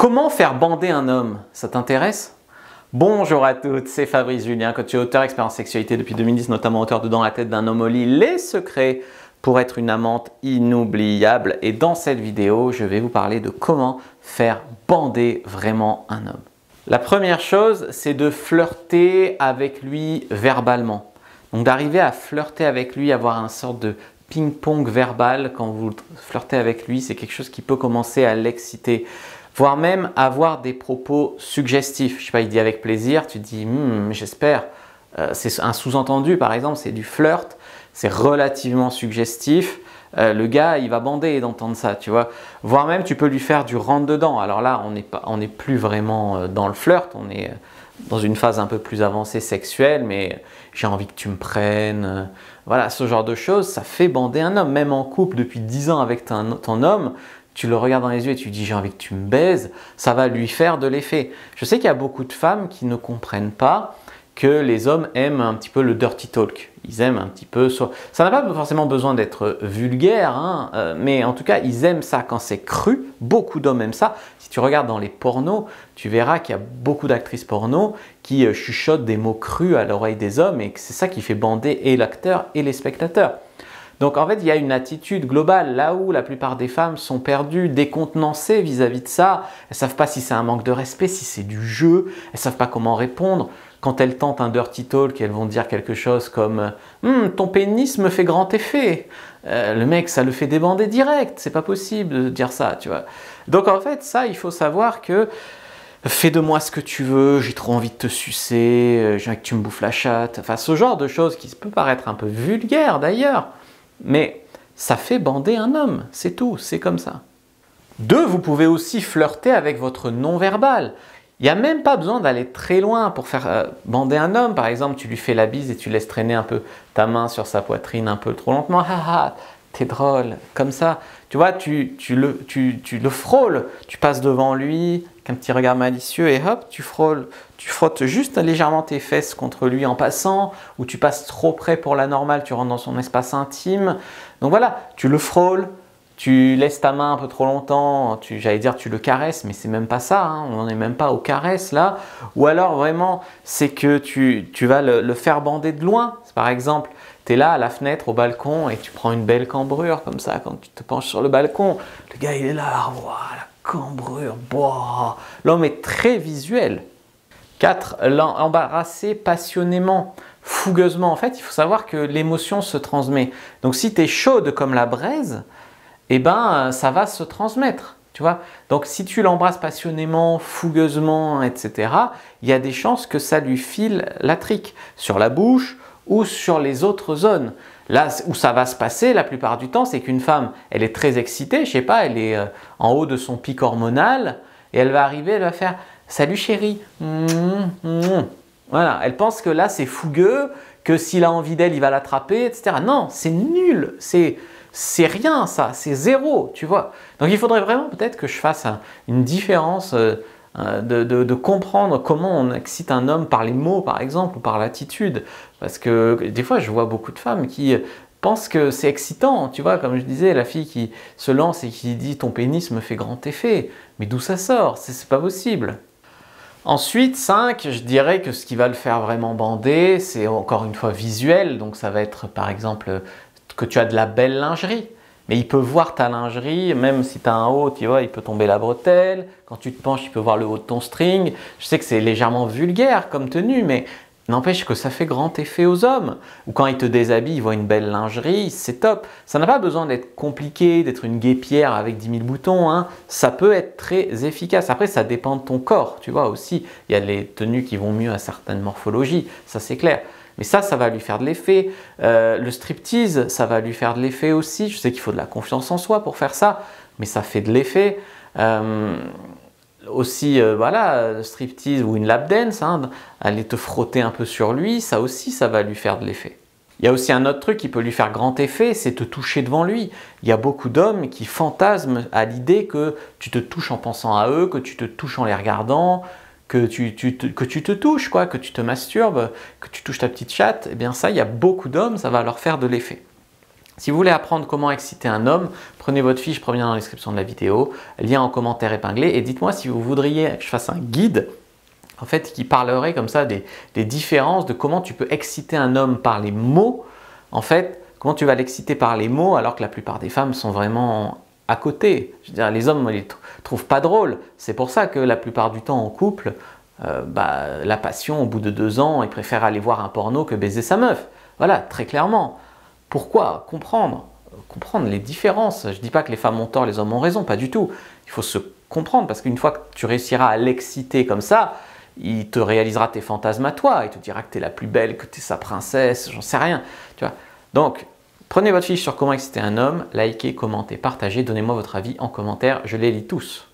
Comment faire bander un homme? Ça t'intéresse? Bonjour à toutes, c'est Fabrice Julien, coach et auteur expérience sexualité depuis 2010, notamment auteur de Dans la tête d'un homme au lit, les secrets pour être une amante inoubliable. Et dans cette vidéo, je vais vous parler de comment faire bander vraiment un homme. La première chose, c'est de flirter avec lui verbalement. Donc d'arriver à flirter avec lui, avoir une sorte de ping-pong verbal quand vous flirtez avec lui, c'est quelque chose qui peut commencer à l'exciter. Voire même avoir des propos suggestifs. Je ne sais pas, il dit avec plaisir, tu dis j'espère. C'est un sous-entendu par exemple, c'est du flirt, c'est relativement suggestif. Le gars, il va bander d'entendre ça, tu vois. Voire même, tu peux lui faire du rentre-dedans. Alors là, on n'est plus vraiment dans le flirt, on est dans une phase un peu plus avancée sexuelle, mais j'ai envie que tu me prennes. Voilà, ce genre de choses, ça fait bander un homme. Même en couple depuis 10 ans avec ton homme, tu le regardes dans les yeux et tu lui dis j'ai envie que tu me baises, ça va lui faire de l'effet. Je sais qu'il y a beaucoup de femmes qui ne comprennent pas que les hommes aiment un petit peu le dirty talk. Ils aiment un petit peu... Ça n'a pas forcément besoin d'être vulgaire, hein, mais en tout cas, ils aiment ça quand c'est cru. Beaucoup d'hommes aiment ça. Si tu regardes dans les pornos, tu verras qu'il y a beaucoup d'actrices porno qui chuchotent des mots crus à l'oreille des hommes et que c'est ça qui fait bander et l'acteur et les spectateurs. Donc en fait, il y a une attitude globale là où la plupart des femmes sont perdues, décontenancées vis-à-vis de ça. Elles ne savent pas si c'est un manque de respect, si c'est du jeu. Elles ne savent pas comment répondre. Quand elles tentent un dirty talk, elles vont dire quelque chose comme « ton pénis me fait grand effet ». Le mec, ça le fait débander direct. C'est pas possible de dire ça, tu vois. Donc en fait, ça, il faut savoir que fais de moi ce que tu veux, j'ai trop envie de te sucer, j'ai envie que tu me bouffes la chatte. Enfin, ce genre de choses qui peut paraître un peu vulgaire d'ailleurs. Mais ça fait bander un homme, c'est tout, c'est comme ça. 2, vous pouvez aussi flirter avec votre non-verbal. Il n'y a même pas besoin d'aller très loin pour faire bander un homme. Par exemple, tu lui fais la bise et tu laisses traîner un peu ta main sur sa poitrine un peu trop lentement. Ah ah, t'es drôle, comme ça. Tu vois, tu le frôles, tu passes devant lui avec un petit regard malicieux et hop, tu frottes juste légèrement tes fesses contre lui en passant, ou tu passes trop près pour la normale, tu rentres dans son espace intime. Donc voilà, tu le frôles, tu laisses ta main un peu trop longtemps, j'allais dire tu le caresses, mais c'est même pas ça, hein, on n'en est même pas aux caresses là. Ou alors vraiment, c'est que tu vas le faire bander de loin. Par exemple, tu es là à la fenêtre, au balcon, et tu prends une belle cambrure comme ça, quand tu te penches sur le balcon. Le gars, il est là, wow, la cambrure, wow. L'homme est très visuel. 4, l'embarrasser passionnément, fougueusement. En fait, il faut savoir que l'émotion se transmet. Donc si tu es chaude comme la braise, eh ben, ça va se transmettre. Tu vois. Donc si tu l'embrasses passionnément, fougueusement, etc., il y a des chances que ça lui file la trique sur la bouche ou sur les autres zones. Là où ça va se passer la plupart du temps, c'est qu'une femme, elle est très excitée, je sais pas, elle est en haut de son pic hormonal et elle va arriver, elle va faire « Salut chérie ». Voilà, elle pense que là c'est fougueux, que s'il a envie d'elle, il va l'attraper, etc. Non, c'est nul, c'est rien ça, c'est zéro, tu vois. Donc il faudrait vraiment peut-être que je fasse une différence de comprendre comment on excite un homme par les mots par exemple ou par l'attitude. Parce que des fois je vois beaucoup de femmes qui pensent que c'est excitant, tu vois, comme je disais, la fille qui se lance et qui dit ton pénis me fait grand effet. Mais d'où ça sort? C'est pas possible. Ensuite, 5, je dirais que ce qui va le faire vraiment bander, c'est encore une fois visuel. Donc ça va être par exemple que tu as de la belle lingerie. Mais il peut voir ta lingerie, même si tu as un haut, tu vois, il peut tomber la bretelle. Quand tu te penches, il peut voir le haut de ton string. Je sais que c'est légèrement vulgaire comme tenue, mais n'empêche que ça fait grand effet aux hommes. Ou quand ils te déshabillent, ils voient une belle lingerie, c'est top. Ça n'a pas besoin d'être compliqué, d'être une guêpière avec 10 000 boutons. Hein. Ça peut être très efficace. Après, ça dépend de ton corps, tu vois aussi. Il y a les tenues qui vont mieux à certaines morphologies, ça c'est clair. Mais ça va lui faire de l'effet. Le striptease, ça va lui faire de l'effet aussi. Je sais qu'il faut de la confiance en soi pour faire ça, mais ça fait de l'effet. Aussi, voilà, le striptease ou une lap dance, hein, aller te frotter un peu sur lui, ça aussi, ça va lui faire de l'effet. Il y a aussi un autre truc qui peut lui faire grand effet, c'est te toucher devant lui. Il y a beaucoup d'hommes qui fantasment à l'idée que tu te touches en pensant à eux, que tu te touches en les regardant, que tu te touches, quoi, que tu te masturbes, que tu touches ta petite chatte, eh bien ça, il y a beaucoup d'hommes, ça va leur faire de l'effet. Si vous voulez apprendre comment exciter un homme, prenez votre fiche, prenez dans la description de la vidéo, lien en commentaire épinglé et dites-moi si vous voudriez que je fasse un guide en fait, qui parlerait comme ça des différences de comment tu peux exciter un homme par les mots. En fait, comment tu vas l'exciter par les mots alors que la plupart des femmes sont vraiment à côté. Je veux dire, les hommes ne les trouvent pas drôles. C'est pour ça que la plupart du temps en couple, la passion, au bout de 2 ans, ils préfèrent aller voir un porno que baiser sa meuf. Voilà, très clairement. Pourquoi? Comprendre les différences. Je ne dis pas que les femmes ont tort, les hommes ont raison, pas du tout. Il faut se comprendre parce qu'une fois que tu réussiras à l'exciter comme ça, il te réalisera tes fantasmes à toi, il te dira que tu es la plus belle, que tu es sa princesse, j'en sais rien. Tu vois. Donc, prenez votre fiche sur comment exciter un homme, likez, commentez, partagez, donnez-moi votre avis en commentaire, je les lis tous.